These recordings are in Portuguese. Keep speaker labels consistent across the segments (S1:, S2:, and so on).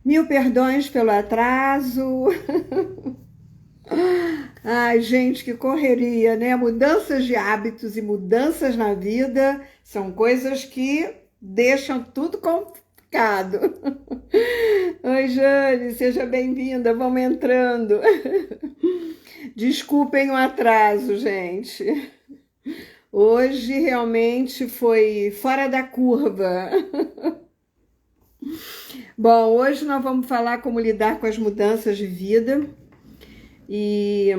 S1: Mil perdões pelo atraso. Ai, gente, que correria, né? Mudanças de hábitos e mudanças na vida são coisas que deixam tudo complicado. Oi, Jane, seja bem-vinda, vamos entrando. Desculpem o atraso, gente. Hoje realmente foi fora da curva. Bom, hoje nós vamos falar como lidar com as mudanças de vida. E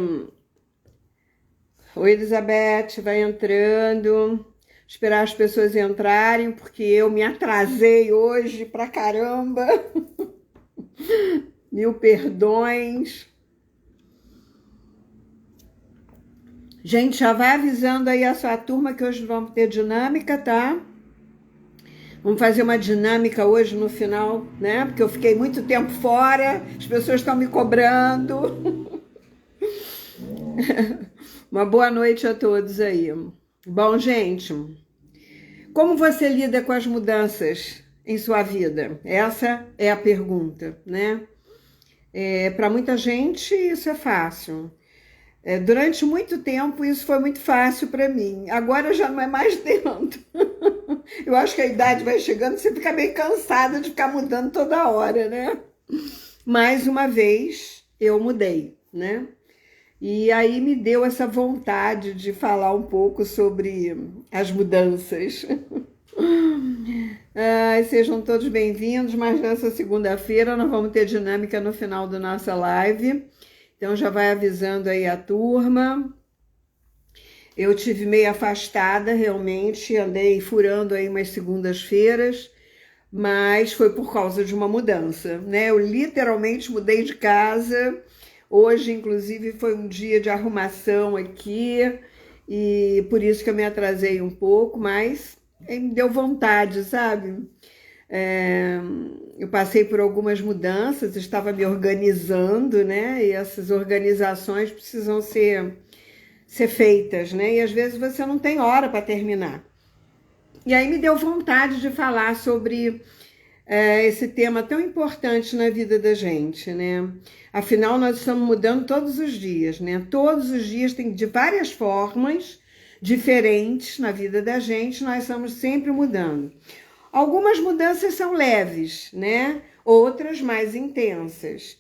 S1: oi, Elizabeth, vai entrando. Esperar as pessoas entrarem, porque eu me atrasei hoje pra caramba. Mil perdões. Gente, já vai avisando aí a sua turma que hoje vamos ter dinâmica, tá? Vamos fazer uma dinâmica hoje no final, né? Porque eu fiquei muito tempo fora, as pessoas estão me cobrando. Uma boa noite a todos aí. Bom, gente, como você lida com as mudanças em sua vida? Essa é a pergunta, né? Para muita gente isso é fácil. Durante muito tempo isso foi muito fácil para mim. Agora já não é mais tanto. Eu acho que a idade vai chegando, você fica meio cansada de ficar mudando toda hora, né? Mais uma vez eu mudei, né? E aí me deu essa vontade de falar um pouco sobre as mudanças. Sejam todos bem-vindos, mas nessa segunda-feira nós vamos ter dinâmica no final da nossa live. Então já vai avisando aí a turma. Eu tive meio afastada, realmente, andei furando aí umas segundas-feiras, mas foi por causa de uma mudança, né? Eu literalmente mudei de casa. Hoje, inclusive, foi um dia de arrumação aqui e por isso que eu me atrasei um pouco, mas me deu vontade, sabe? Eu passei por algumas mudanças, estava me organizando, né? E essas organizações precisam ser feitas, né? E às vezes você não tem hora para terminar. E aí me deu vontade de falar sobre esse tema tão importante na vida da gente, né? Afinal, nós estamos mudando todos os dias, né? Todos os dias tem de várias formas diferentes na vida da gente, nós estamos sempre mudando. Algumas mudanças são leves, né? Outras mais intensas.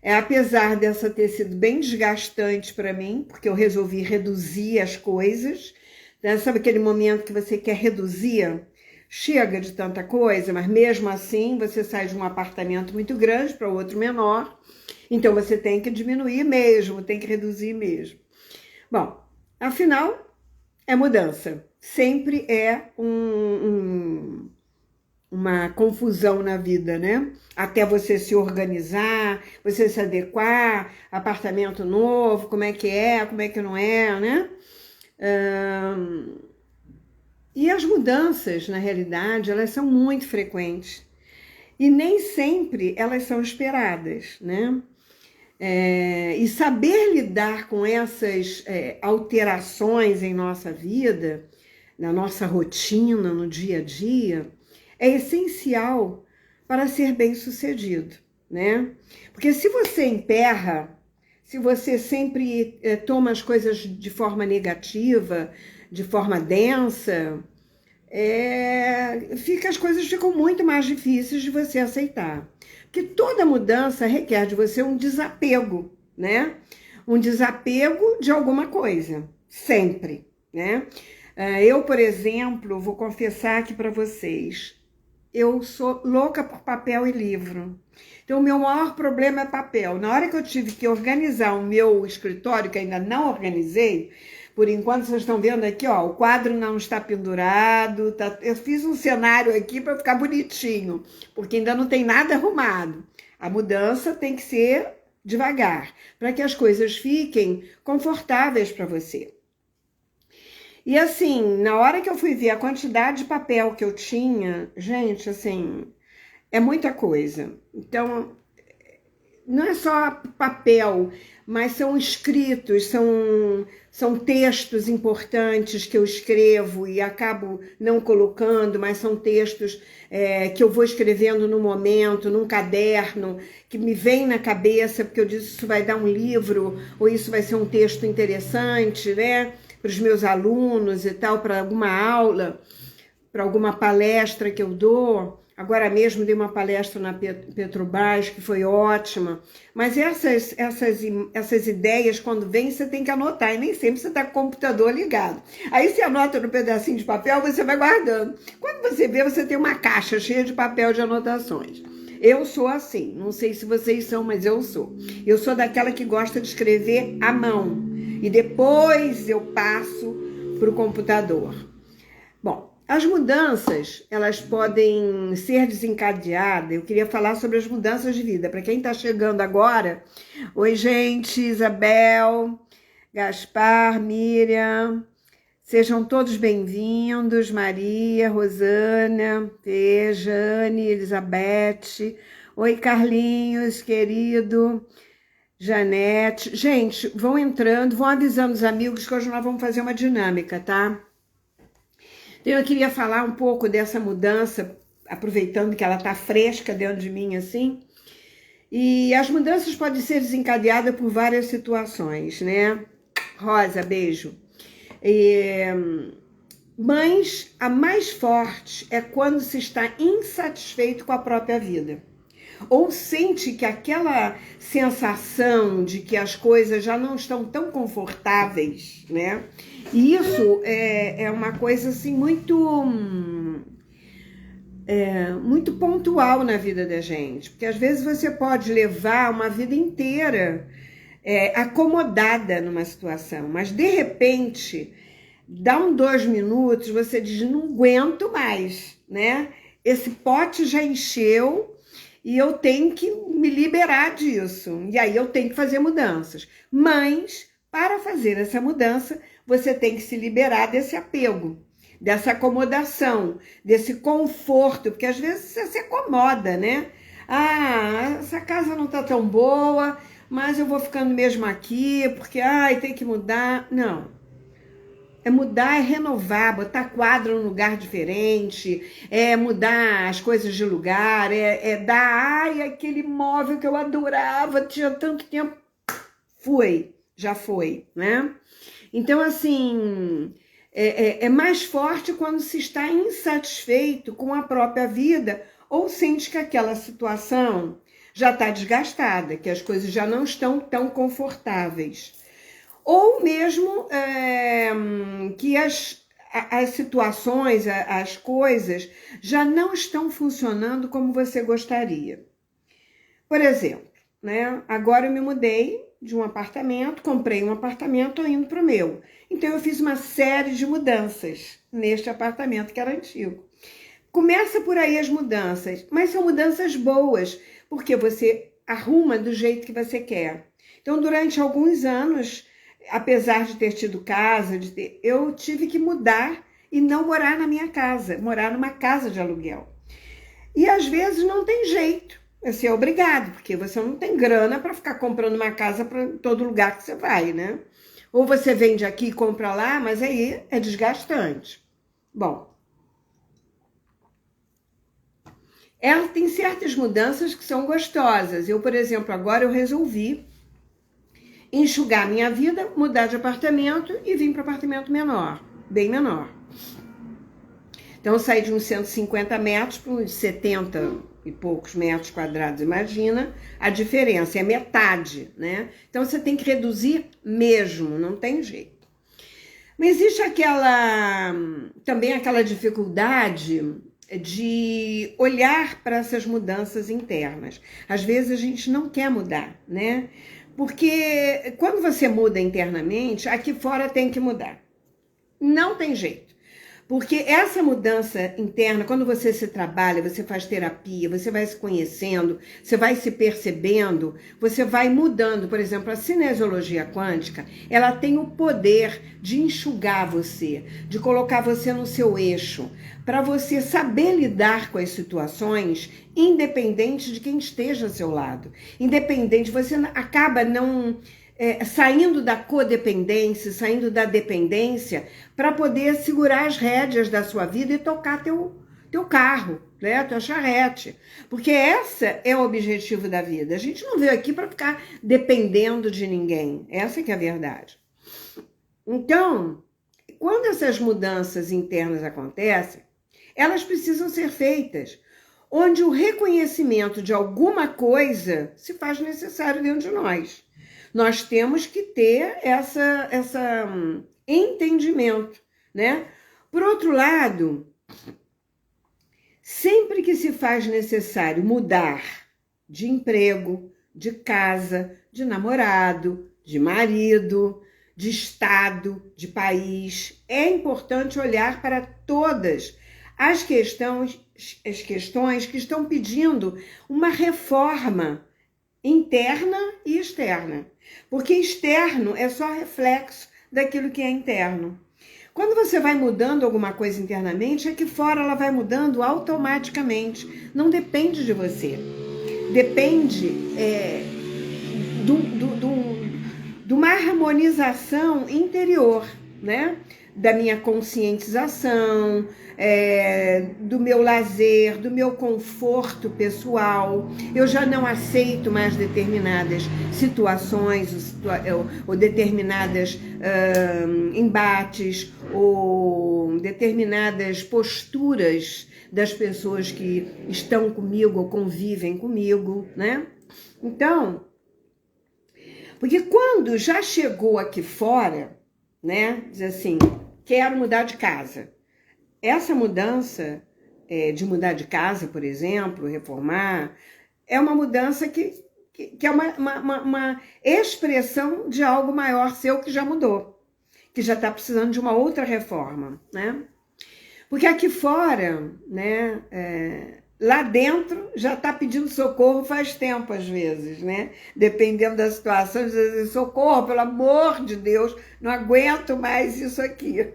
S1: Apesar dessa ter sido bem desgastante para mim, porque eu resolvi reduzir as coisas, né? Sabe aquele momento que você quer reduzir? Chega de tanta coisa, mas mesmo assim você sai de um apartamento muito grande para outro menor, então você tem que diminuir mesmo, tem que reduzir mesmo. Bom, afinal, é mudança. Sempre é uma confusão na vida, né? Até você se organizar, você se adequar, apartamento novo, como é que não é, né? E as mudanças, na realidade, elas são muito frequentes. E nem sempre elas são esperadas, né? E saber lidar com essas alterações em nossa vida, na nossa rotina, no dia a dia, é essencial para ser bem-sucedido, né? Porque se você emperra, se você sempre toma as coisas de forma negativa, de forma densa, as coisas ficam muito mais difíceis de você aceitar. Porque toda mudança requer de você um desapego, né? Um desapego de alguma coisa, sempre, né? Eu, por exemplo, vou confessar aqui para vocês, eu sou louca por papel e livro. Então, o meu maior problema é papel. Na hora que eu tive que organizar o meu escritório, que ainda não organizei, por enquanto vocês estão vendo aqui, ó, o quadro não está pendurado, eu fiz um cenário aqui para ficar bonitinho, porque ainda não tem nada arrumado. A mudança tem que ser devagar, para que as coisas fiquem confortáveis para você. E assim, na hora que eu fui ver a quantidade de papel que eu tinha, gente, assim, é muita coisa. Então, não é só papel, mas são escritos, são textos importantes que eu escrevo e acabo não colocando, mas são textos que eu vou escrevendo no momento, num caderno, que me vem na cabeça, porque eu disse, isso vai dar um livro, ou isso vai ser um texto interessante, né? Para os meus alunos e tal, para alguma aula, para alguma palestra que eu dou. Agora mesmo dei uma palestra na Petrobras, que foi ótima. Mas essas ideias, quando vêm, você tem que anotar. E nem sempre você está com o computador ligado. Aí você anota no pedacinho de papel, você vai guardando. Quando você vê, você tem uma caixa cheia de papel de anotações. Eu sou assim. Não sei se vocês são, mas eu sou. Eu sou daquela que gosta de escrever à mão. E depois eu passo para o computador. Bom, as mudanças, elas podem ser desencadeadas. Eu queria falar sobre as mudanças de vida. Para quem está chegando agora, oi gente, Isabel, Gaspar, Miriam, sejam todos bem-vindos, Maria, Rosana, Fê, Jane, Elizabeth, oi Carlinhos, querido, Janete. Gente, vão entrando, vão avisando os amigos que hoje nós vamos fazer uma dinâmica, tá? Então, eu queria falar um pouco dessa mudança, aproveitando que ela está fresca dentro de mim, assim. E as mudanças podem ser desencadeadas por várias situações, né? Rosa, beijo. Mas a mais forte é quando se está insatisfeito com a própria vida. Ou sente que aquela sensação de que as coisas já não estão tão confortáveis, né? E isso é uma coisa assim muito pontual na vida da gente, porque às vezes você pode levar uma vida inteira acomodada numa situação, mas de repente, dá 2 minutos, você diz, não aguento mais, né? Esse pote já encheu e eu tenho que me liberar disso, e aí eu tenho que fazer mudanças. Mas, para fazer essa mudança, você tem que se liberar desse apego, dessa acomodação, desse conforto, porque às vezes você se acomoda, né? Ah, essa casa não tá tão boa, mas eu vou ficando mesmo aqui, porque, tem que mudar. Não. É mudar, é renovar, botar quadro num lugar diferente, é mudar as coisas de lugar, é dar, aquele móvel que eu adorava, tinha tanto tempo, já foi, né? Então, assim, é mais forte quando se está insatisfeito com a própria vida ou sente que aquela situação já está desgastada, que as coisas já não estão tão confortáveis. Ou mesmo que as situações, as coisas já não estão funcionando como você gostaria. Por exemplo, né? Agora eu me mudei de um apartamento, comprei um apartamento, estou indo para o meu. Então eu fiz uma série de mudanças neste apartamento que era antigo. Começa por aí as mudanças, mas são mudanças boas, porque você arruma do jeito que você quer. Então durante alguns anos, apesar de ter tido casa, eu tive que mudar e não morar na minha casa, morar numa casa de aluguel. E às vezes não tem jeito, você é obrigado, porque você não tem grana para ficar comprando uma casa para todo lugar que você vai, né? Ou você vende aqui e compra lá, mas aí é desgastante. Bom, ela tem certas mudanças que são gostosas. Eu, por exemplo, agora eu resolvi enxugar minha vida, mudar de apartamento e vim para um apartamento menor, bem menor. Então eu saí de uns 150 metros para uns 70 e poucos metros quadrados, imagina a diferença, é metade, né? Então você tem que reduzir mesmo, não tem jeito. Mas existe também aquela dificuldade de olhar para essas mudanças internas. Às vezes a gente não quer mudar, né? Porque quando você muda internamente, aqui fora tem que mudar. Não tem jeito. Porque essa mudança interna, quando você se trabalha, você faz terapia, você vai se conhecendo, você vai se percebendo, você vai mudando. Por exemplo, a cinesiologia quântica, ela tem o poder de enxugar você, de colocar você no seu eixo, para você saber lidar com as situações, independente de quem esteja ao seu lado. Independente, você acaba não... saindo da codependência, saindo da dependência, para poder segurar as rédeas da sua vida e tocar teu carro, né? Tua charrete. Porque esse é o objetivo da vida. A gente não veio aqui para ficar dependendo de ninguém. Essa que é a verdade. Então, quando essas mudanças internas acontecem, elas precisam ser feitas, onde o reconhecimento de alguma coisa se faz necessário dentro de nós. Nós temos que ter essa entendimento, né? Por outro lado, sempre que se faz necessário mudar de emprego, de casa, de namorado, de marido, de estado, de país, é importante olhar para todas as questões que estão pedindo uma reforma interna e externa. Porque externo é só reflexo daquilo que é interno. Quando você vai mudando alguma coisa internamente, aqui fora ela vai mudando automaticamente. Não depende de você. Depende de uma harmonização interior, né? Da minha conscientização, do meu lazer, do meu conforto pessoal. Eu já não aceito mais determinadas situações ou determinadas embates ou determinadas posturas das pessoas que estão comigo ou convivem comigo, né? Então, porque quando já chegou aqui fora, né, diz assim, quero mudar de casa. Essa mudança de mudar de casa, por exemplo, reformar, é uma mudança que é uma expressão de algo maior seu que já mudou, que já está precisando de uma outra reforma, né? Porque aqui fora, né, lá dentro já está pedindo socorro faz tempo, às vezes, né? Dependendo da situação, diz assim, socorro, pelo amor de Deus, não aguento mais isso aqui.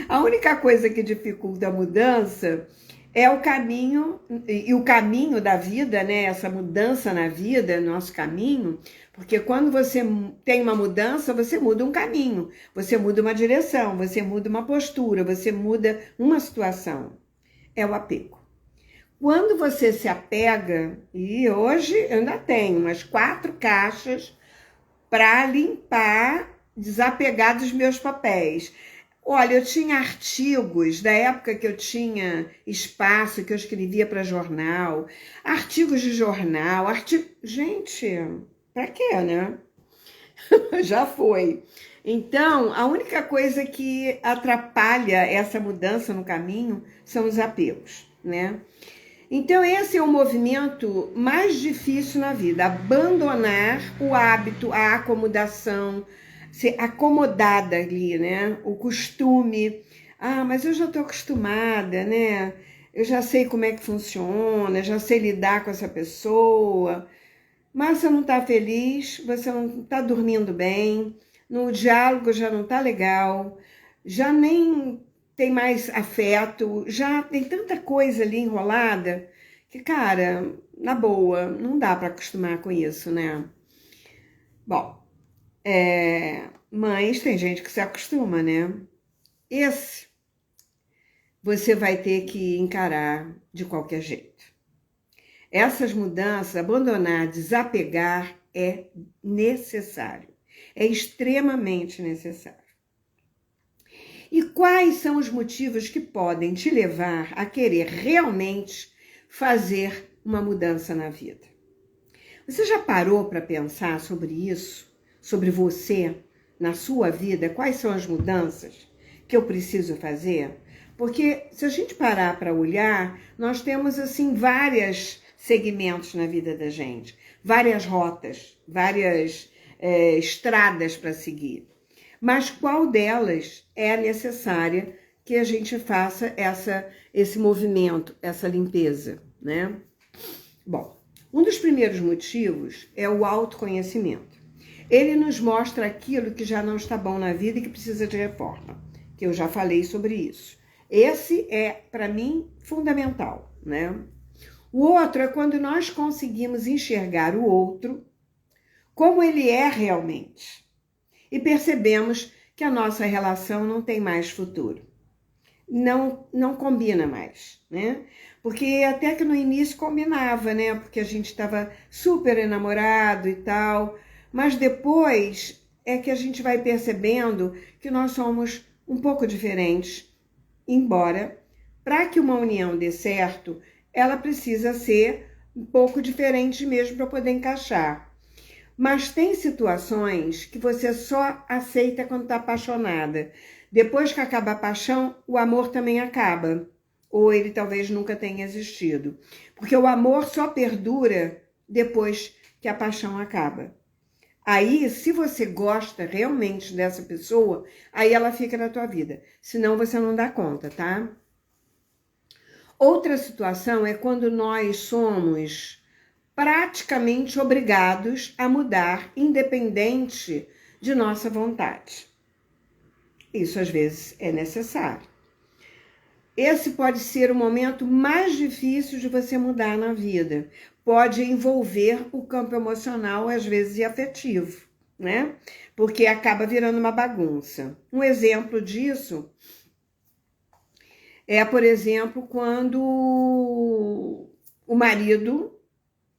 S1: A única coisa que dificulta a mudança é o caminho, e o caminho da vida, né? Essa mudança na vida, nosso caminho, porque quando você tem uma mudança, você muda um caminho, você muda uma direção, você muda uma postura, você muda uma situação. É o apego. Quando você se apega, e hoje eu ainda tenho umas 4 caixas para limpar, desapegar dos meus papéis. Olha, eu tinha artigos da época que eu tinha espaço, que eu escrevia para jornal, artigos de jornal, Gente, para quê, né? Já foi. Então, a única coisa que atrapalha essa mudança no caminho são os apegos, né? Então, esse é o movimento mais difícil na vida, abandonar o hábito, a acomodação, ser acomodada ali, né? O costume. Ah, mas eu já estou acostumada, né? Eu já sei como é que funciona, já sei lidar com essa pessoa. Mas você não está feliz, você não está dormindo bem, no diálogo já não está legal, já nem tem mais afeto, já tem tanta coisa ali enrolada que, cara, na boa, não dá para acostumar com isso, né? Bom, mas tem gente que se acostuma, né? Esse você vai ter que encarar de qualquer jeito. Essas mudanças, abandonar, desapegar é necessário, é extremamente necessário. E quais são os motivos que podem te levar a querer realmente fazer uma mudança na vida? Você já parou para pensar sobre isso? Sobre você, na sua vida? Quais são as mudanças que eu preciso fazer? Porque se a gente parar para olhar, nós temos assim vários segmentos na vida da gente, várias rotas, várias estradas para seguir. Mas qual delas é necessária que a gente faça esse movimento, essa limpeza, né? Bom, um dos primeiros motivos é o autoconhecimento. Ele nos mostra aquilo que já não está bom na vida e que precisa de reforma, que eu já falei sobre isso. Esse é, para mim, fundamental, né? O outro é quando nós conseguimos enxergar o outro como ele é realmente e percebemos que a nossa relação não tem mais futuro. Não combina mais, né? Porque até que no início combinava, né? Porque a gente estava super enamorado e tal, mas depois é que a gente vai percebendo que nós somos um pouco diferentes, embora para que uma união dê certo, ela precisa ser um pouco diferente mesmo para poder encaixar. Mas tem situações que você só aceita quando está apaixonada. Depois que acaba a paixão, o amor também acaba. Ou ele talvez nunca tenha existido. Porque o amor só perdura depois que a paixão acaba. Aí, se você gosta realmente dessa pessoa, aí ela fica na tua vida. Senão você não dá conta, tá? Outra situação é quando nós somos praticamente obrigados a mudar, independente de nossa vontade. Isso às vezes é necessário. Esse pode ser o momento mais difícil de você mudar na vida. Pode envolver o campo emocional, às vezes, e afetivo, né? Porque acaba virando uma bagunça. Um exemplo disso é, por exemplo, quando o marido,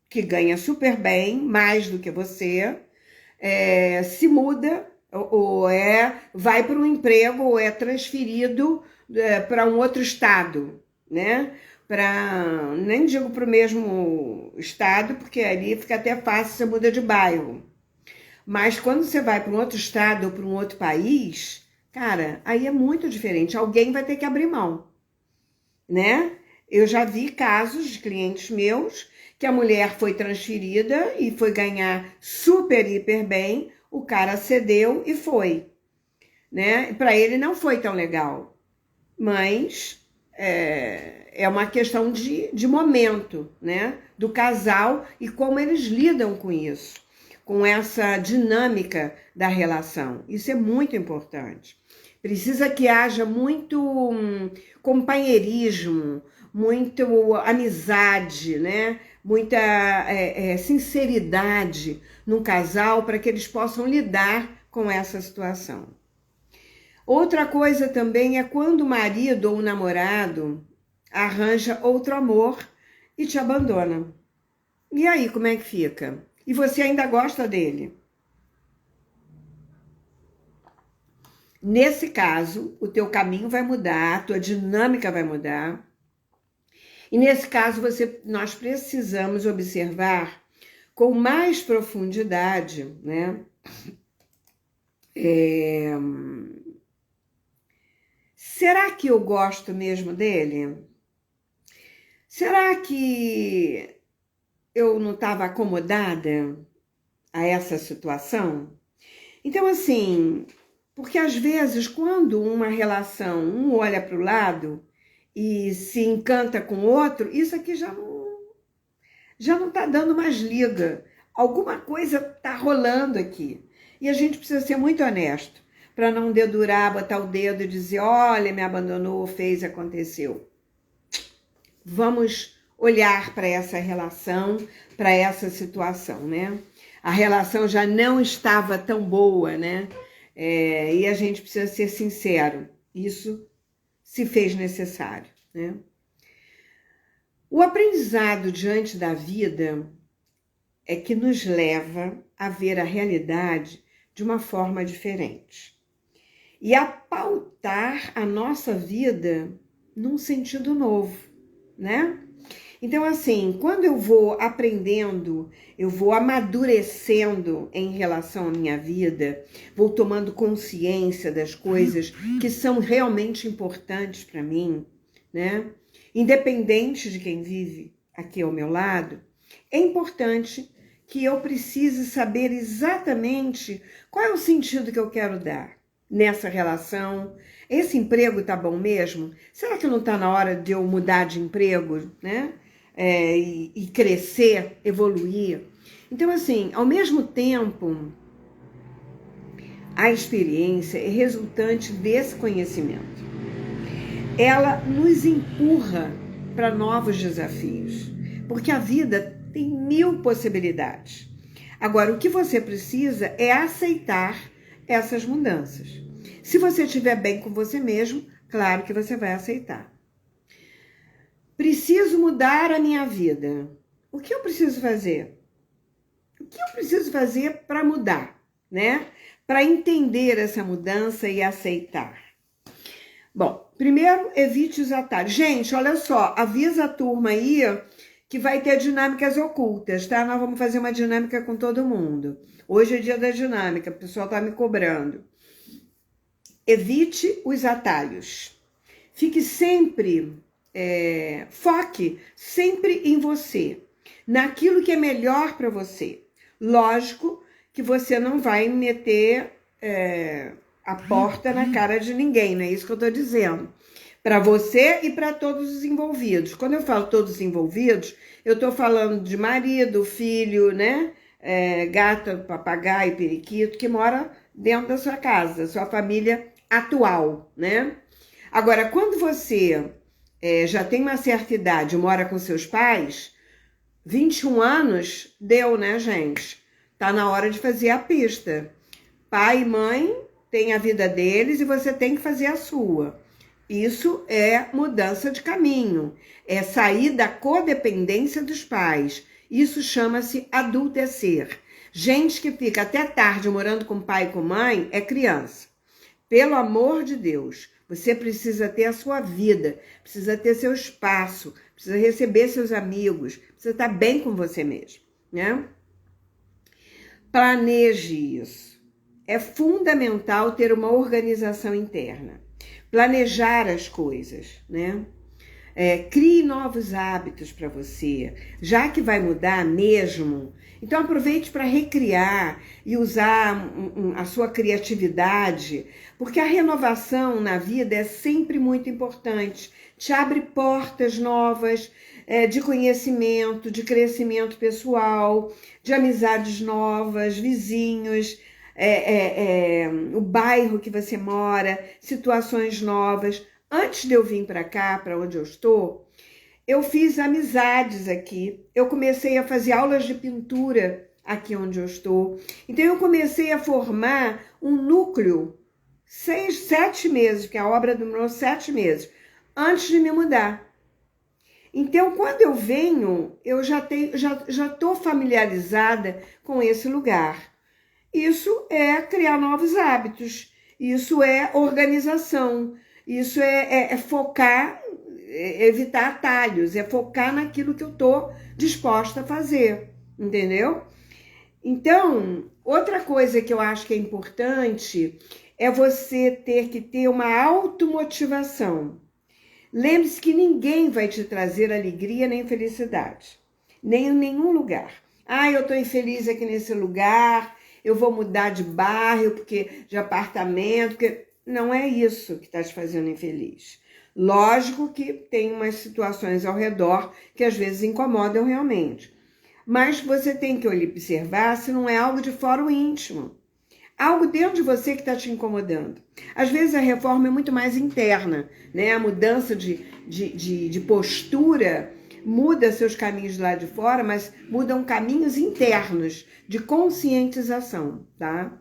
S1: que ganha super bem, mais do que você, se muda, ou vai para um emprego, ou é transferido para um outro estado, né? Nem digo para o mesmo estado, porque ali fica até fácil, você muda de bairro. Mas quando você vai para um outro estado ou para um outro país, cara, aí é muito diferente. Alguém vai ter que abrir mão, né? Eu já vi casos de clientes meus que a mulher foi transferida e foi ganhar super, hiper bem, o cara cedeu e foi, né? Para ele não foi tão legal, mas é uma questão de momento, né? Do casal e como eles lidam com isso, com essa dinâmica da relação. Isso é muito importante. Precisa que haja muito companheirismo, muito amizade, né? Muita sinceridade no casal para que eles possam lidar com essa situação. Outra coisa também é quando o marido ou o namorado arranja outro amor e te abandona. E aí, como é que fica? E você ainda gosta dele? Nesse caso, o teu caminho vai mudar, a tua dinâmica vai mudar. E nesse caso, nós precisamos observar com mais profundidade, né? Será que eu gosto mesmo dele? Será que eu não estava acomodada a essa situação? Então, assim, porque às vezes, quando uma relação, um olha para o lado e se encanta com o outro, isso aqui já não está dando mais liga. Alguma coisa está rolando aqui. E a gente precisa ser muito honesto, para não dedurar, botar o dedo e dizer, olha, me abandonou, fez, aconteceu. Vamos olhar para essa relação, para essa situação, né? A relação já não estava tão boa, né? E a gente precisa ser sincero, isso se fez necessário, né? O aprendizado diante da vida é que nos leva a ver a realidade de uma forma diferente e a pautar a nossa vida num sentido novo, né? Então, assim, quando eu vou aprendendo, eu vou amadurecendo em relação à minha vida, vou tomando consciência das coisas que são realmente importantes para mim, né? Independente de quem vive aqui ao meu lado, é importante que eu precise saber exatamente qual é o sentido que eu quero dar nessa relação, Esse emprego tá bom mesmo? Será que não tá na hora de eu mudar de emprego, né? E crescer, evoluir? Então, assim, ao mesmo tempo, a experiência é resultante desse conhecimento. Ela nos empurra para novos desafios, porque a vida tem 1000 possibilidades. Agora, o que você precisa é aceitar essas mudanças. Se você estiver bem com você mesmo, claro que você vai aceitar. Preciso mudar a minha vida. O que eu preciso fazer? O que eu preciso fazer para mudar, né? Para entender essa mudança e aceitar. Bom, primeiro, evite os atalhos. Gente, olha só, avisa a turma aí que vai ter dinâmicas ocultas, tá? Nós vamos fazer uma dinâmica com todo mundo. Hoje é dia da dinâmica, o pessoal tá me cobrando. Evite os atalhos. Fique sempre, foque sempre em você, naquilo que é melhor para você. Lógico que você não vai meter a porta na cara de ninguém, não é isso que eu tô dizendo. Para você e para todos os envolvidos. Quando eu falo todos os envolvidos, eu tô falando de marido, filho, né? Gata, papagaio, periquito, que mora dentro da sua casa, da sua família atual, né? Agora, quando você já tem uma certa idade, mora com seus pais, 21 anos, deu, né, gente? Tá na hora de fazer a pista. Pai e mãe têm a vida deles e você tem que fazer a sua. Isso é mudança de caminho, é sair da codependência dos pais. Isso chama-se adultecer. Gente que fica até tarde morando com pai e com mãe é criança. Pelo amor de Deus, você precisa ter a sua vida, precisa ter seu espaço, precisa receber seus amigos, precisa estar bem com você mesmo, né? Planeje isso. É fundamental ter uma organização interna. Planejar as coisas, né? Crie novos hábitos para você, já que vai mudar mesmo. Então aproveite para recriar e usar a sua criatividade, porque a renovação na vida é sempre muito importante. Te abre portas novas de conhecimento, de crescimento pessoal, de amizades novas, vizinhos, o bairro que você mora, situações novas. Antes de eu vir para cá, para onde eu estou, eu fiz amizades aqui. Eu comecei a fazer aulas de pintura aqui onde eu estou. Então eu comecei a formar um núcleo 7 meses, que a obra demorou 7 meses, antes de me mudar. Então, quando eu venho, eu já estou familiarizada com esse lugar. Isso é criar novos hábitos, isso é organização, isso é focar, evitar atalhos, é focar naquilo que eu estou disposta a fazer, entendeu? Então, outra coisa que eu acho que é importante é você ter que ter uma automotivação. Lembre-se que ninguém vai te trazer alegria nem felicidade, nem em nenhum lugar. Eu estou infeliz aqui nesse lugar, eu vou mudar de bairro, de apartamento, porque não é isso que está te fazendo infeliz. Lógico que tem umas situações ao redor que às vezes incomodam realmente, mas você tem que observar se não é algo de fora o íntimo. Algo dentro de você que está te incomodando. Às vezes a reforma é muito mais interna, né? A mudança de postura muda seus caminhos lá de fora, mas mudam caminhos internos de conscientização, tá?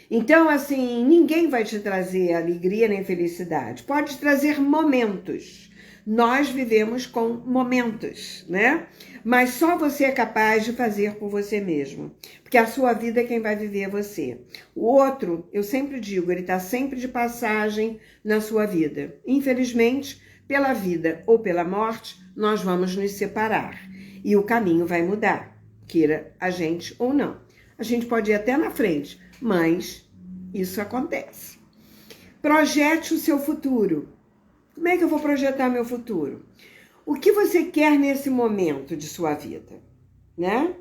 S1: Então, assim, ninguém vai te trazer alegria nem felicidade. Pode trazer momentos. Nós vivemos com momentos, né? Mas só você é capaz de fazer por você mesmo. Porque a sua vida, quem vai viver é você. O outro, eu sempre digo, ele está sempre de passagem na sua vida. Infelizmente, pela vida ou pela morte, nós vamos nos separar. E o caminho vai mudar, queira a gente ou não. A gente pode ir até na frente, mas isso acontece. Projete o seu futuro. Como é que eu vou projetar meu futuro? O que você quer nesse momento de sua vida, né?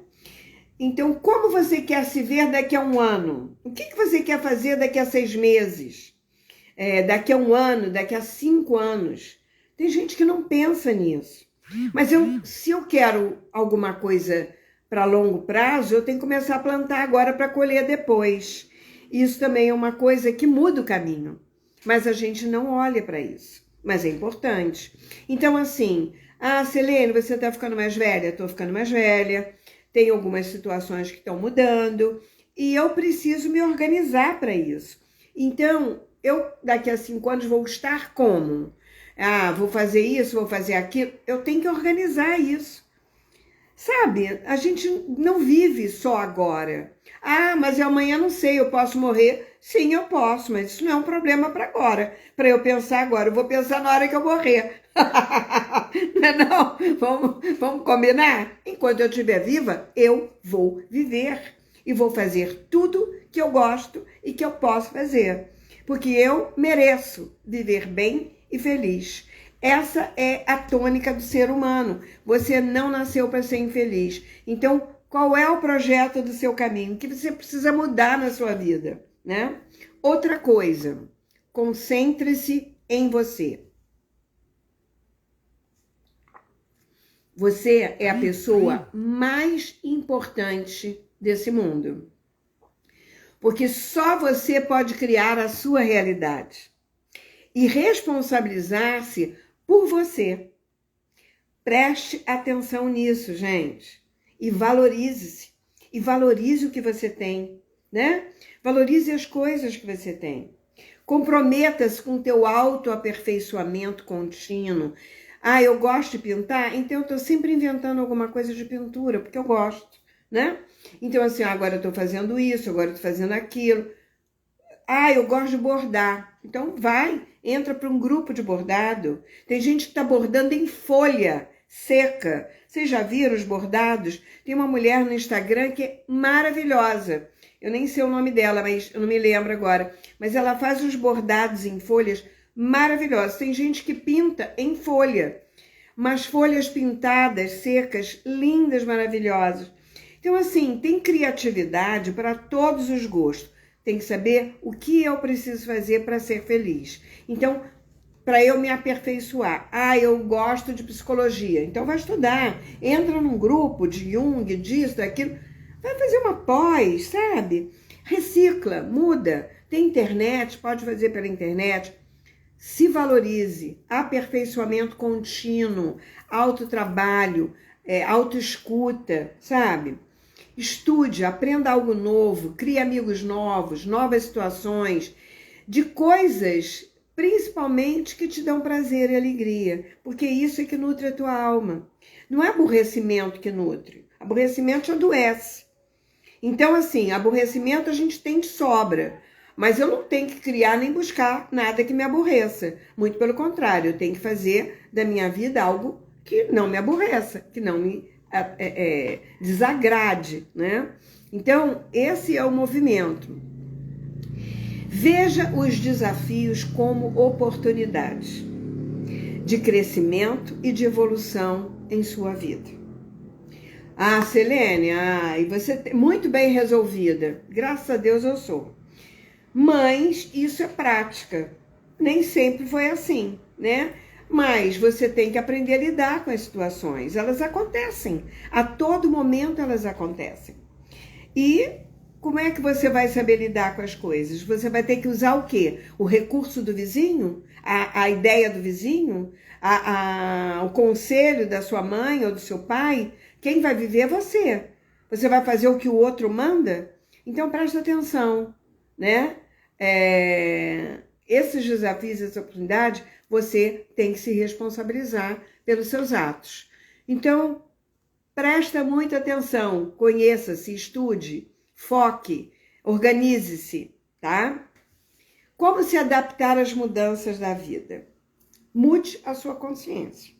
S1: Então, como você quer se ver daqui a 1 ano? O que você quer fazer daqui a 6 meses? daqui a 1 ano, daqui a 5 anos. Tem gente que não pensa nisso. Mas se eu quero alguma coisa para longo prazo, eu tenho que começar a plantar agora para colher depois. Isso também é uma coisa que muda o caminho. Mas a gente não olha para isso. Mas é importante. Então, assim, Selene, você está ficando mais velha? Estou ficando mais velha. Tem algumas situações que estão mudando. E eu preciso me organizar para isso. Então, eu daqui a 5 anos vou estar como? Vou fazer isso, vou fazer aquilo. Eu tenho que organizar isso. Sabe, a gente não vive só agora. Mas amanhã não sei, eu posso morrer? Sim, eu posso, mas isso não é um problema para agora. Para eu pensar agora, eu vou pensar na hora que eu morrer. Não? Vamos combinar? Enquanto eu estiver viva, eu vou viver. E vou fazer tudo que eu gosto e que eu posso fazer. Porque eu mereço viver bem e feliz. Essa é a tônica do ser humano. Você não nasceu para ser infeliz. Então, qual é o projeto do seu caminho? O que você precisa mudar na sua vida, né? Outra coisa, concentre-se em você. Você é a pessoa mais importante desse mundo. Porque só você pode criar a sua realidade e responsabilizar-se por você. Preste atenção nisso, gente. E valorize-se. E valorize o que você tem, né? Valorize as coisas que você tem. Comprometa-se com o teu autoaperfeiçoamento contínuo. Eu gosto de pintar, então eu estou sempre inventando alguma coisa de pintura, porque eu gosto, né? Então, assim, agora eu estou fazendo isso, agora eu estou fazendo aquilo. Eu gosto de bordar. Então, entra para um grupo de bordado. Tem gente que está bordando em folha seca. Vocês já viram os bordados? Tem uma mulher no Instagram que é maravilhosa. Eu nem sei o nome dela, mas eu não me lembro agora. Mas ela faz uns bordados em folhas maravilhosos. Tem gente que pinta em folha. Mas folhas pintadas, secas, lindas, maravilhosas. Então, assim, tem criatividade para todos os gostos. Tem que saber o que eu preciso fazer para ser feliz. Então, para eu me aperfeiçoar. Eu gosto de psicologia. Então, vai estudar. Entra num grupo de Jung, disso, daquilo. Vai fazer uma pós, sabe? Recicla, muda. Tem internet, pode fazer pela internet. Se valorize. Aperfeiçoamento contínuo. Autotrabalho, autoescuta, sabe? Estude, aprenda algo novo, crie amigos novos, novas situações, de coisas, principalmente, que te dão prazer e alegria, porque isso é que nutre a tua alma. Não é aborrecimento que nutre, aborrecimento te adoece. Então, assim, aborrecimento a gente tem de sobra, mas eu não tenho que criar nem buscar nada que me aborreça. Muito pelo contrário, eu tenho que fazer da minha vida algo que não me aborreça, que não me desagrade, né? Então, esse é o movimento. Veja os desafios como oportunidades de crescimento e de evolução em sua vida. Selene, e você é muito bem resolvida. Graças a Deus eu sou. Mas isso é prática. Nem sempre foi assim, né? Mas você tem que aprender a lidar com as situações. Elas acontecem. A todo momento elas acontecem. E como é que você vai saber lidar com as coisas? Você vai ter que usar o quê? O recurso do vizinho? A ideia do vizinho? O conselho da sua mãe ou do seu pai? Quem vai viver é você. Você vai fazer o que o outro manda? Então presta atenção, né? Esses desafios, essa oportunidade, você tem que se responsabilizar pelos seus atos. Então, presta muita atenção, conheça-se, estude, foque, organize-se, tá? Como se adaptar às mudanças da vida? Mude a sua consciência.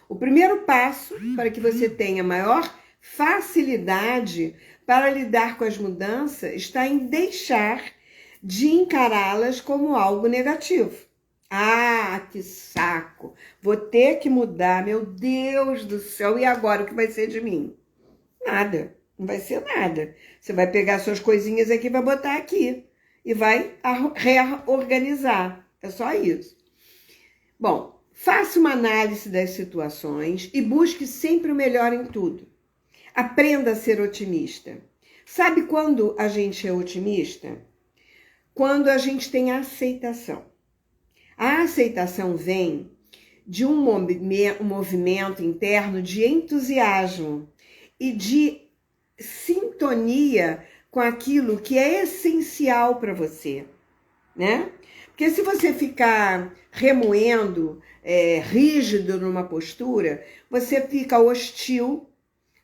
S1: O primeiro passo para que você tenha maior facilidade para lidar com as mudanças está em deixar de encará-las como algo negativo. Que saco! Vou ter que mudar, meu Deus do céu, e agora o que vai ser de mim? Nada, não vai ser nada. Você vai pegar suas coisinhas aqui, vai botar aqui e vai reorganizar, É só isso. Bom, faça uma análise das situações e busque sempre o melhor em tudo. Aprenda a ser otimista. Sabe quando a gente é otimista? Quando a gente tem a aceitação. A aceitação vem de um movimento interno de entusiasmo e de sintonia com aquilo que é essencial para você, né? Porque se você ficar remoendo, rígido numa postura, você fica hostil,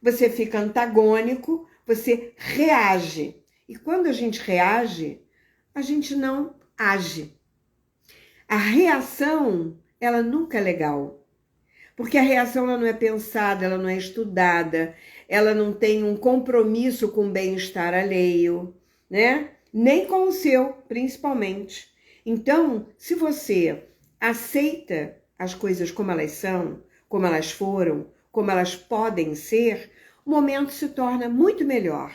S1: você fica antagônico, você reage. E quando a gente reage, a gente não age. A reação, ela nunca é legal. Porque a reação ela não é pensada, ela não é estudada, ela não tem um compromisso com o bem-estar alheio, né? Nem com o seu, principalmente. Então, se você aceita as coisas como elas são, como elas foram, como elas podem ser, o momento se torna muito melhor.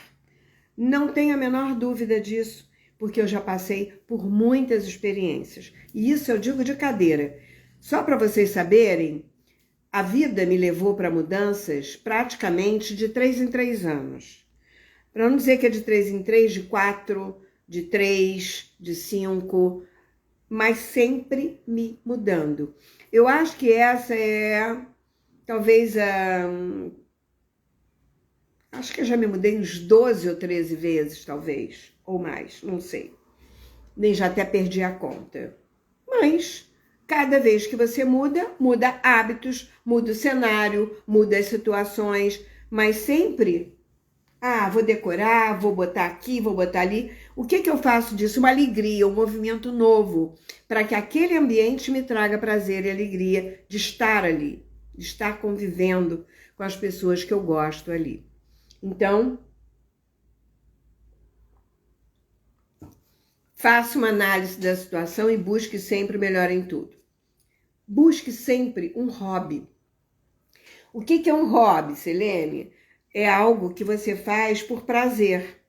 S1: Não tenho a menor dúvida disso, porque eu já passei por muitas experiências. E isso eu digo de cadeira. Só para vocês saberem, a vida me levou para mudanças praticamente de 3 em 3 anos. Para não dizer que é de 3 em 3, de 4, de 3, de 5, mas sempre me mudando. Eu acho que essa é, talvez, acho que eu já me mudei uns 12 ou 13 vezes, talvez, ou mais, não sei. Nem já até perdi a conta. Mas cada vez que você muda, muda hábitos, muda o cenário, muda as situações, mas sempre, vou decorar, vou botar aqui, vou botar ali. O que eu faço disso? Uma alegria, um movimento novo, para que aquele ambiente me traga prazer e alegria de estar ali, de estar convivendo com as pessoas que eu gosto ali. Então, faça uma análise da situação e busque sempre o melhor em tudo. Busque sempre um hobby. O que é um hobby, Selene? É algo que você faz por prazer.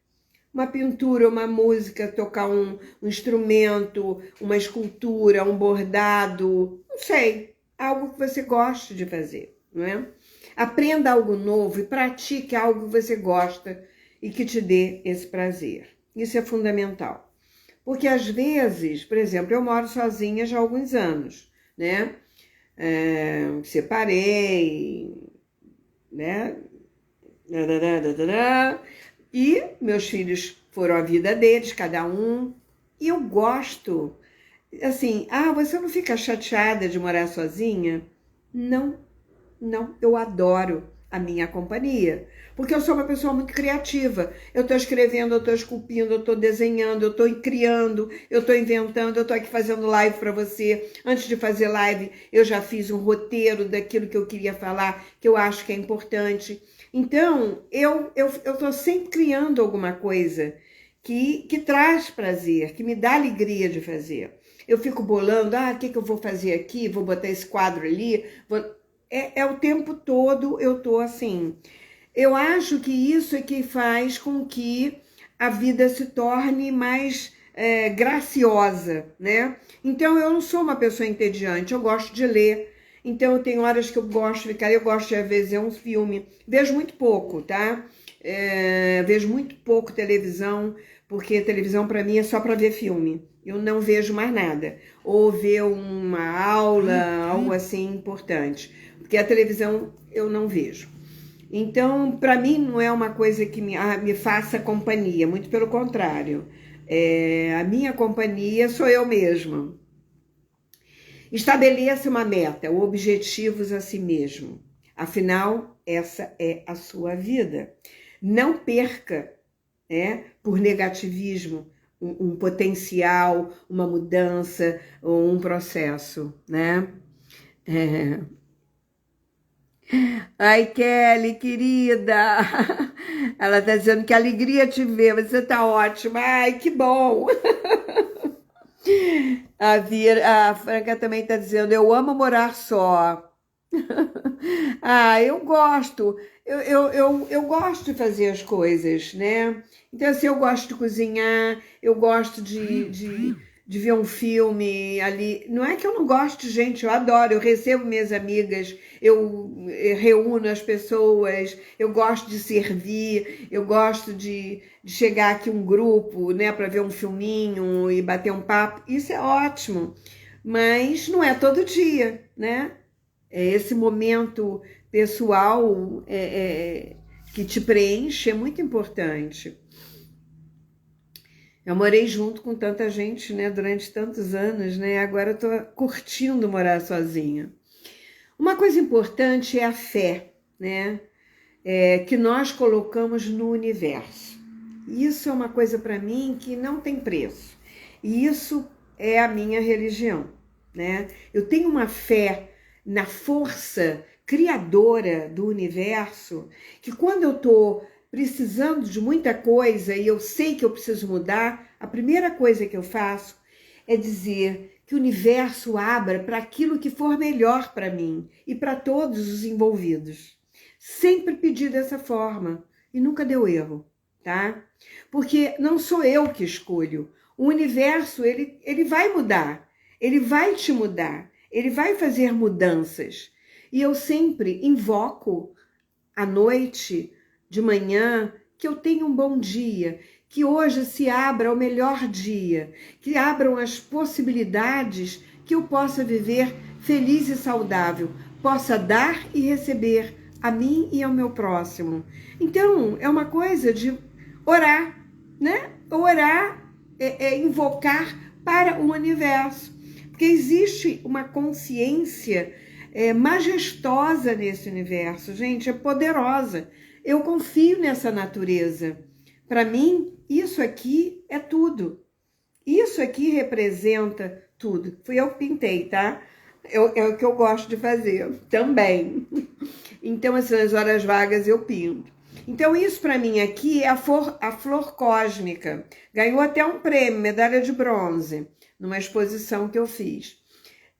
S1: Uma pintura, uma música, tocar um instrumento, uma escultura, um bordado, não sei, algo que você goste de fazer, não é? Aprenda algo novo e pratique algo que você gosta e que te dê esse prazer. Isso é fundamental. Porque às vezes, por exemplo, eu moro sozinha já há alguns anos, né? Separei, né? E meus filhos foram a vida deles, cada um. E eu gosto, assim, você não fica chateada de morar sozinha? Não, eu adoro a minha companhia, porque eu sou uma pessoa muito criativa. Eu estou escrevendo, eu estou esculpindo, eu estou desenhando, eu estou criando, eu estou inventando, eu estou aqui fazendo live para você. Antes de fazer live, eu já fiz um roteiro daquilo que eu queria falar, que eu acho que é importante. Então, eu estou sempre criando alguma coisa que traz prazer, que me dá alegria de fazer. Eu fico bolando, o que eu vou fazer aqui? Vou botar esse quadro ali, o tempo todo eu tô assim. Eu acho que isso é que faz com que a vida se torne mais graciosa, né? Então, eu não sou uma pessoa entediante, eu gosto de ler. Então, tem horas que eu gosto de ficar, eu gosto de, às vezes, ver um filme. Vejo muito pouco, tá? Vejo muito pouco televisão, porque televisão para mim é só para ver filme. Eu não vejo mais nada. Ou ver uma aula, algo assim importante. Porque a televisão eu não vejo. Então, para mim, não é uma coisa que me faça companhia. Muito pelo contrário. A minha companhia sou eu mesma. Estabeleça uma meta, objetivos a si mesmo. Afinal, essa é a sua vida. Não perca, por negativismo, um potencial, uma mudança, ou um processo, né? Ai, Kelly, querida, ela tá dizendo que alegria te ver, você tá ótima. Ai, que bom. A Franca também tá dizendo, eu amo morar só. Eu gosto. Eu gosto de fazer as coisas, né? Então, assim, eu gosto de cozinhar, eu gosto de de ver um filme ali. Não é que eu não gosto, gente, eu adoro, eu recebo minhas amigas, eu reúno as pessoas, eu gosto de servir, eu gosto de chegar aqui um grupo, né, para ver um filminho e bater um papo. Isso é ótimo, mas não é todo dia, né? Esse momento pessoal que te preenche é muito importante. Eu morei junto com tanta gente, né, durante tantos anos, né? Agora eu tô curtindo morar sozinha. Uma coisa importante é a fé, né? Que nós colocamos no universo. Isso é uma coisa para mim que não tem preço. E isso é a minha religião, né? Eu tenho uma fé na força criadora do universo, que quando eu tô precisando de muita coisa e eu sei que eu preciso mudar, a primeira coisa que eu faço é dizer que o universo abra para aquilo que for melhor para mim e para todos os envolvidos. Sempre pedi dessa forma e nunca deu erro, tá? Porque não sou eu que escolho. O universo, ele vai mudar, ele vai te mudar, ele vai fazer mudanças. E eu sempre invoco à noite, de manhã, que eu tenha um bom dia, que hoje se abra o melhor dia, que abram as possibilidades que eu possa viver feliz e saudável, possa dar e receber a mim e ao meu próximo. Então, é uma coisa de orar, né? Orar é invocar para o universo, porque existe uma consciência majestosa nesse universo, gente, é poderosa. Eu confio nessa natureza. Para mim, isso aqui é tudo. Isso aqui representa tudo. Fui eu que pintei, tá? É o que eu gosto de fazer também. Então, essas horas vagas eu pinto. Então, isso para mim aqui é a flor cósmica. Ganhou até um prêmio, medalha de bronze, numa exposição que eu fiz.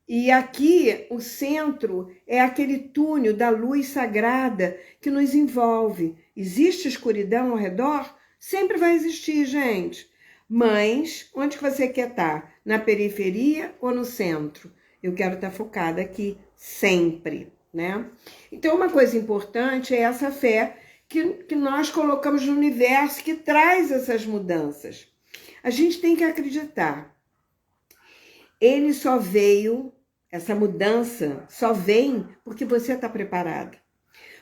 S1: E aqui, o centro é aquele túnel da luz sagrada que nos envolve. Existe escuridão ao redor? Sempre vai existir, gente. Mas, onde que você quer estar? Na periferia ou no centro? Eu quero estar focada aqui sempre, né? Então, uma coisa importante é essa fé que nós colocamos no universo que traz essas mudanças. A gente tem que acreditar. Ele só veio, essa mudança só vem porque você está preparado.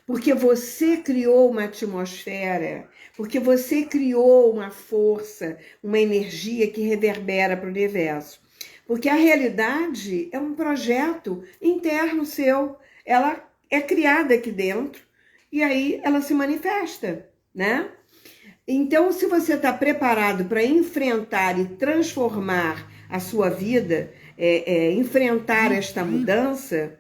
S1: Porque você criou uma atmosfera, porque você criou uma força, uma energia que reverbera para o universo. Porque a realidade é um projeto interno seu, ela é criada aqui dentro e aí ela se manifesta, né? Então, se você está preparado para enfrentar e transformar a sua vida, enfrentar esta mudança,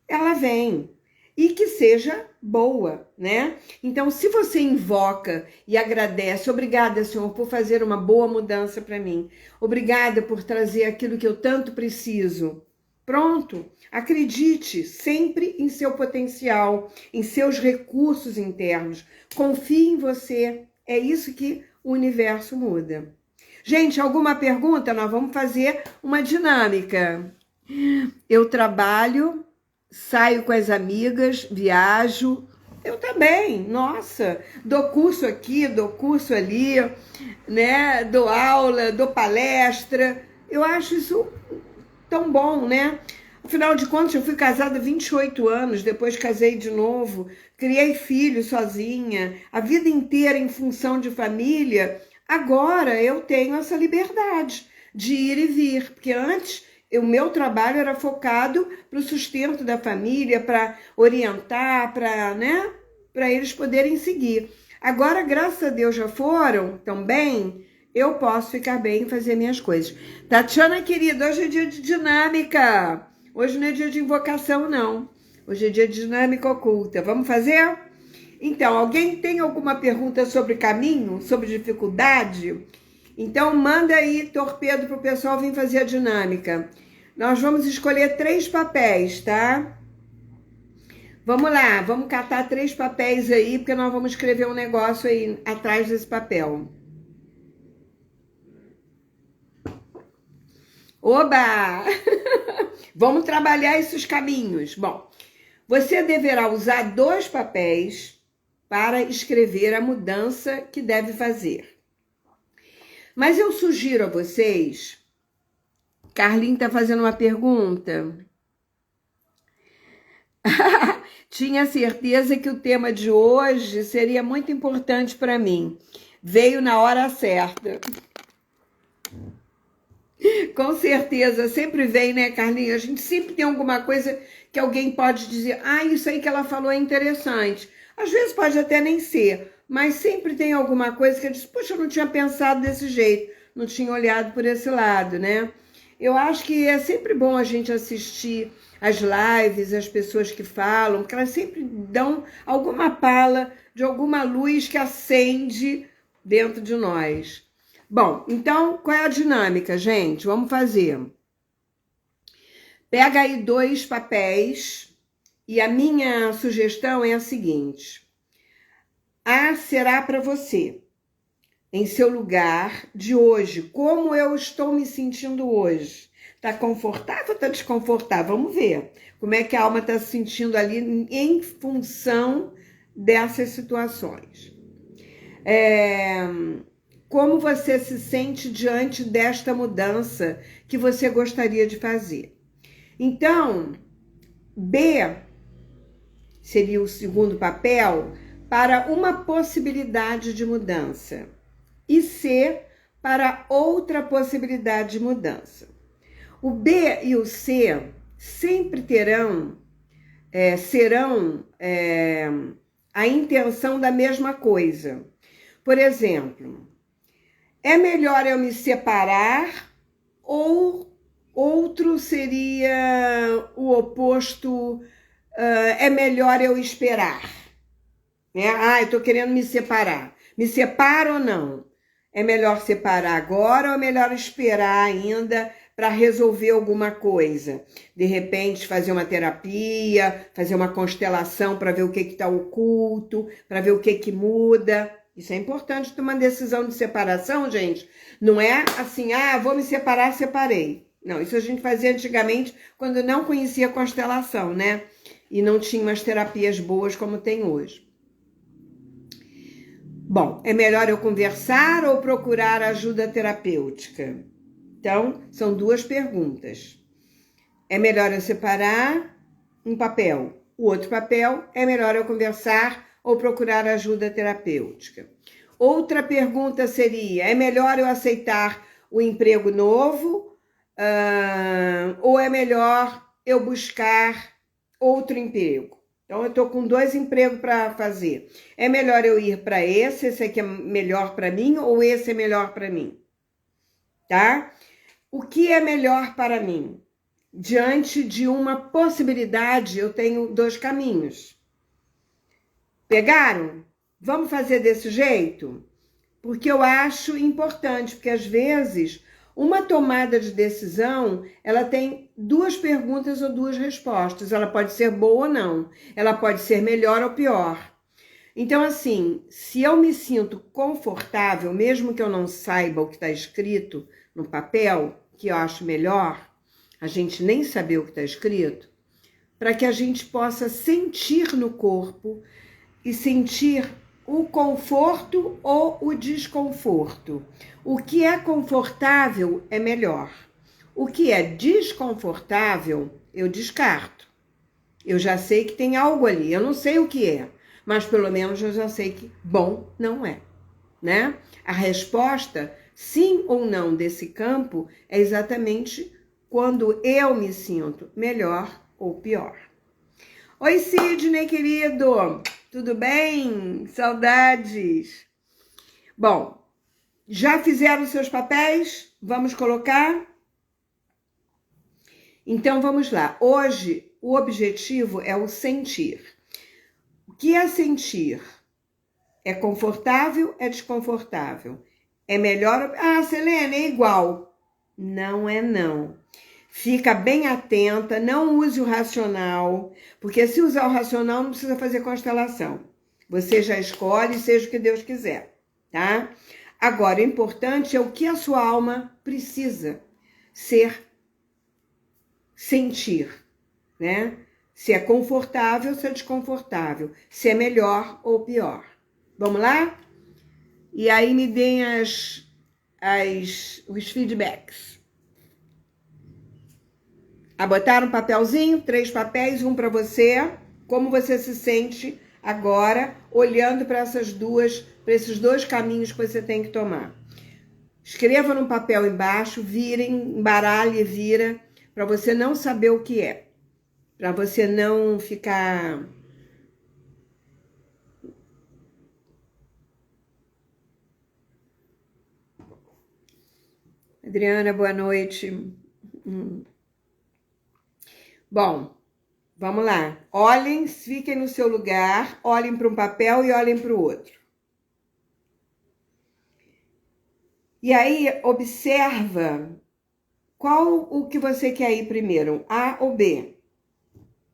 S1: ela vem. E que seja boa, né? Então, se você invoca e agradece, obrigada, Senhor, por fazer uma boa mudança para mim. Obrigada por trazer aquilo que eu tanto preciso. Pronto, acredite sempre em seu potencial, em seus recursos internos. Confie em você. É isso que o universo muda. Gente, alguma pergunta? Nós vamos fazer uma dinâmica. Eu trabalho, saio com as amigas, viajo. Eu também, nossa, dou curso aqui, dou curso ali, né? Dou aula, dou palestra. Eu acho isso tão bom, né? Afinal de contas, eu fui casada há 28 anos, depois casei de novo, criei filhos sozinha, a vida inteira em função de família. Agora eu tenho essa liberdade de ir e vir, porque antes o meu trabalho era focado para o sustento da família, para orientar, né? Para eles poderem seguir. Agora, graças a Deus, já foram tão bem, eu posso ficar bem e fazer minhas coisas. Tatiana, querida, hoje é dia de dinâmica. Hoje não é dia de invocação, não. Hoje é dia de dinâmica oculta. Vamos fazer? Então, alguém tem alguma pergunta sobre caminho, sobre dificuldade? Então, manda aí torpedo para o pessoal vir fazer a dinâmica. Nós vamos escolher 3 papéis, tá? Vamos lá, vamos catar 3 papéis aí, porque nós vamos escrever um negócio aí atrás desse papel. Oba! Vamos trabalhar esses caminhos. Bom, você deverá usar 2 papéis para escrever a mudança que deve fazer. Mas eu sugiro a vocês... Carlinhos está fazendo uma pergunta. Tinha certeza que o tema de hoje seria muito importante para mim. Veio na hora certa. Com certeza, sempre vem, né, Carlinhos? A gente sempre tem alguma coisa que alguém pode dizer, isso aí que ela falou é interessante. Às vezes pode até nem ser, mas sempre tem alguma coisa que eu disse, poxa, eu não tinha pensado desse jeito, não tinha olhado por esse lado, né? Eu acho que é sempre bom a gente assistir as lives, as pessoas que falam, porque elas sempre dão alguma pala de alguma luz que acende dentro de nós. Bom, então, qual é a dinâmica, gente? Vamos fazer. Pega aí 2 papéis e a minha sugestão é a seguinte. A será para você, em seu lugar de hoje. Como eu estou me sentindo hoje? Tá confortável ou tá desconfortável? Vamos ver como é que a alma está se sentindo ali em função dessas situações. Como você se sente diante desta mudança que você gostaria de fazer? Então, B seria o segundo papel para uma possibilidade de mudança e C para outra possibilidade de mudança. O B e o C sempre serão a intenção da mesma coisa. Por exemplo, é melhor eu me separar ou outro seria o oposto, é melhor eu esperar. Né? Eu tô querendo me separar. Me separo ou não? É melhor separar agora ou é melhor esperar ainda para resolver alguma coisa? De repente, fazer uma terapia, fazer uma constelação para ver o que está oculto, para ver o que muda. Isso é importante tomar uma decisão de separação, gente. Não é assim, vou me separar, separei. Não, isso a gente fazia antigamente quando não conhecia constelação, né? E não tinha umas terapias boas como tem hoje. Bom, é melhor eu conversar ou procurar ajuda terapêutica? Então, são 2 perguntas. É melhor eu separar um papel? O outro papel, é melhor eu conversar ou procurar ajuda terapêutica? Outra pergunta seria, é melhor eu aceitar o emprego novo ou é melhor eu buscar outro emprego? Então, eu estou com 2 empregos para fazer. É melhor eu ir para esse aqui é melhor para mim ou esse é melhor para mim? Tá? O que é melhor para mim? Diante de uma possibilidade, eu tenho 2 caminhos. Pegaram? Vamos fazer desse jeito? Porque eu acho importante, porque às vezes uma tomada de decisão, ela tem 2 perguntas ou 2 respostas. Ela pode ser boa ou não. Ela pode ser melhor ou pior. Então, assim, se eu me sinto confortável, mesmo que eu não saiba o que está escrito no papel, que eu acho melhor a gente nem saber o que está escrito, para que a gente possa sentir no corpo e sentir o conforto ou o desconforto. O que é confortável é melhor. O que é desconfortável, eu descarto. Eu já sei que tem algo ali, eu não sei o que é, mas pelo menos eu já sei que bom não é, né? A resposta, sim ou não, desse campo é exatamente quando eu me sinto melhor ou pior. Oi, Sidney, querido! Tudo bem? Saudades! Bom, já fizeram os seus papéis? Vamos colocar? Então, vamos lá. Hoje, o objetivo é o sentir. O que é sentir? É confortável? É desconfortável? É melhor? Selene, é igual. Não é não. Fica bem atenta, não use o racional, porque se usar o racional não precisa fazer constelação. Você já escolhe, seja o que Deus quiser, tá? Agora, o importante é o que a sua alma precisa ser sentir, né? Se é confortável, se é desconfortável, se é melhor ou pior. Vamos lá? E aí me deem os feedbacks. Botaram um papelzinho, 3 papéis, um para você. Como você se sente agora, olhando para esses dois caminhos que você tem que tomar? Escreva no papel embaixo, virem, embaralhe e vira, para você não saber o que é. Para você não ficar... Adriana, boa noite. Bom, vamos lá. Olhem, fiquem no seu lugar, olhem para um papel e olhem para o outro. E aí, observa qual o que você quer ir primeiro, A ou B.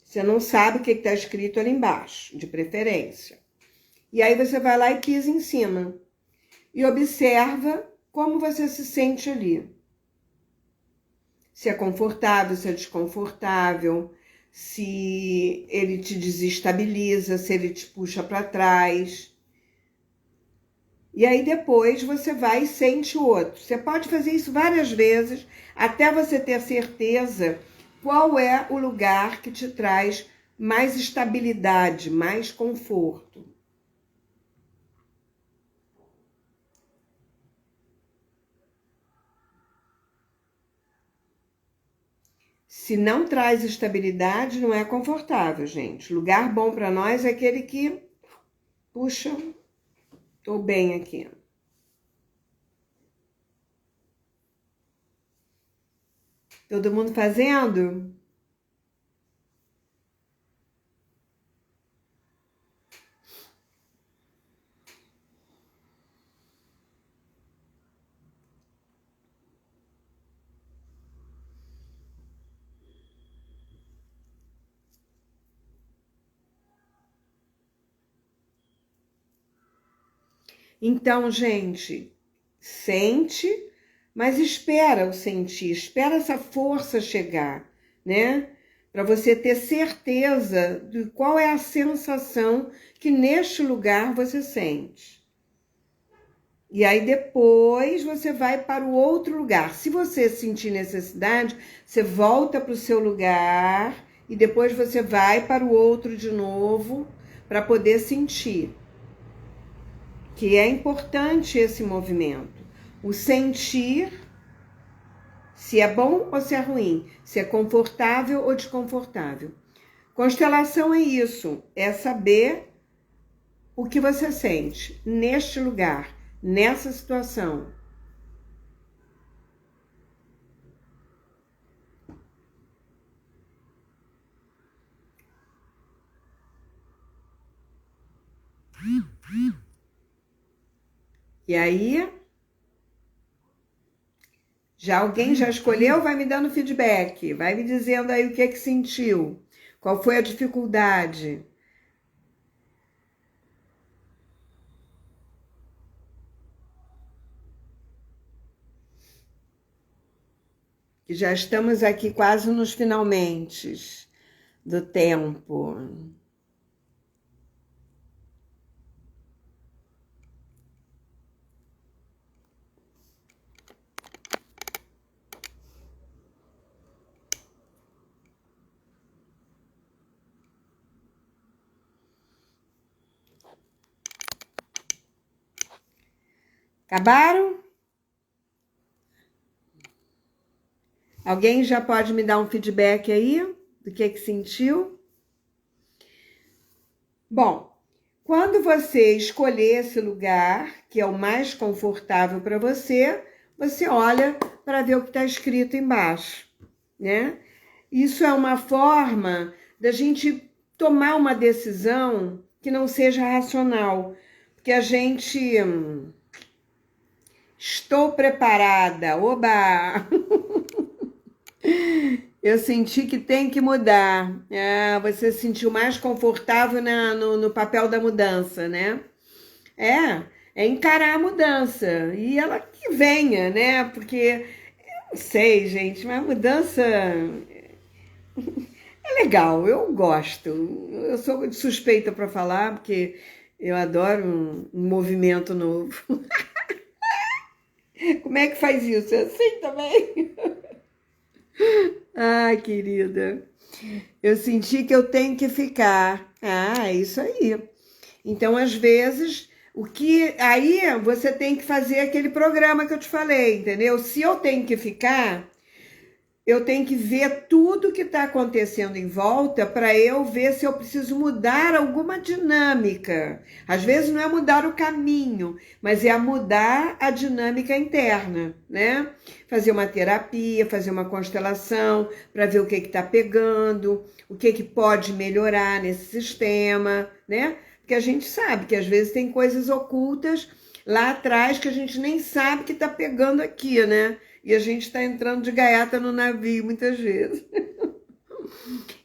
S1: Você não sabe o que está escrito ali embaixo, de preferência. E aí você vai lá e pisa em cima. E observa como você se sente ali. Se é confortável, se é desconfortável, se ele te desestabiliza, se ele te puxa para trás. E aí depois você vai e sente o outro. Você pode fazer isso várias vezes, até você ter certeza qual é o lugar que te traz mais estabilidade, mais conforto. Se não traz estabilidade, não é confortável, gente. Lugar bom para nós é aquele que, puxa, tô bem aqui. Todo mundo fazendo? Então, gente, sente, mas espera o sentir, espera essa força chegar, né? Para você ter certeza de qual é a sensação que neste lugar você sente. E aí depois você vai para o outro lugar. Se você sentir necessidade, você volta para o seu lugar e depois você vai para o outro de novo para poder sentir. Que é importante esse movimento. O sentir, se é bom ou se é ruim, se é confortável ou desconfortável. Constelação é isso, é saber o que você sente neste lugar, nessa situação. E aí, alguém já escolheu? Vai me dando feedback, vai me dizendo aí o que é que sentiu, qual foi a dificuldade. Que já estamos aqui quase nos finalmente do tempo. Acabaram? Alguém já pode me dar um feedback aí do que sentiu? Bom, quando você escolher esse lugar, que é o mais confortável para você, você olha para ver o que está escrito embaixo, né? Isso é uma forma da gente tomar uma decisão que não seja racional, porque a gente... Estou preparada, oba! Eu senti que tem que mudar. Você se sentiu mais confortável no papel da mudança, né? É encarar a mudança. E ela que venha, né? Porque, eu não sei, gente, mas a mudança É legal, eu gosto. Eu sou suspeita para falar, porque eu adoro um movimento novo. Como é que faz isso? É assim também? Ai, querida, eu senti que eu tenho que ficar. Ah, é isso aí. Então, às vezes, o que aí você tem que fazer aquele programa que eu te falei, entendeu? Se eu tenho que ficar, eu tenho que ver tudo que está acontecendo em volta para eu ver se eu preciso mudar alguma dinâmica. Às vezes não é mudar o caminho, mas é mudar a dinâmica interna, né? Fazer uma terapia, fazer uma constelação para ver o que está pegando, o que pode melhorar nesse sistema, né? Porque a gente sabe que às vezes tem coisas ocultas lá atrás que a gente nem sabe que está pegando aqui, né? E a gente está entrando de gaiata no navio muitas vezes.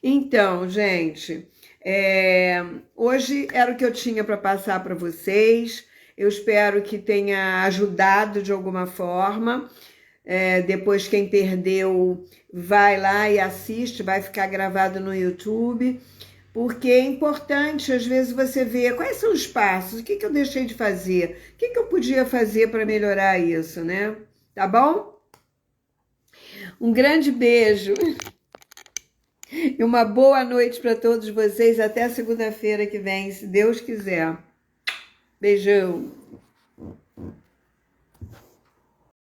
S1: Então, gente, hoje era o que eu tinha para passar para vocês. Eu espero que tenha ajudado de alguma forma. Depois, quem perdeu, vai lá e assiste, vai ficar gravado no YouTube. Porque é importante, às vezes, você ver quais são os passos, o que eu deixei de fazer, o que eu podia fazer para melhorar isso, né? Tá bom? Um grande beijo e uma boa noite para todos vocês. Até segunda-feira que vem, se Deus quiser. Beijão.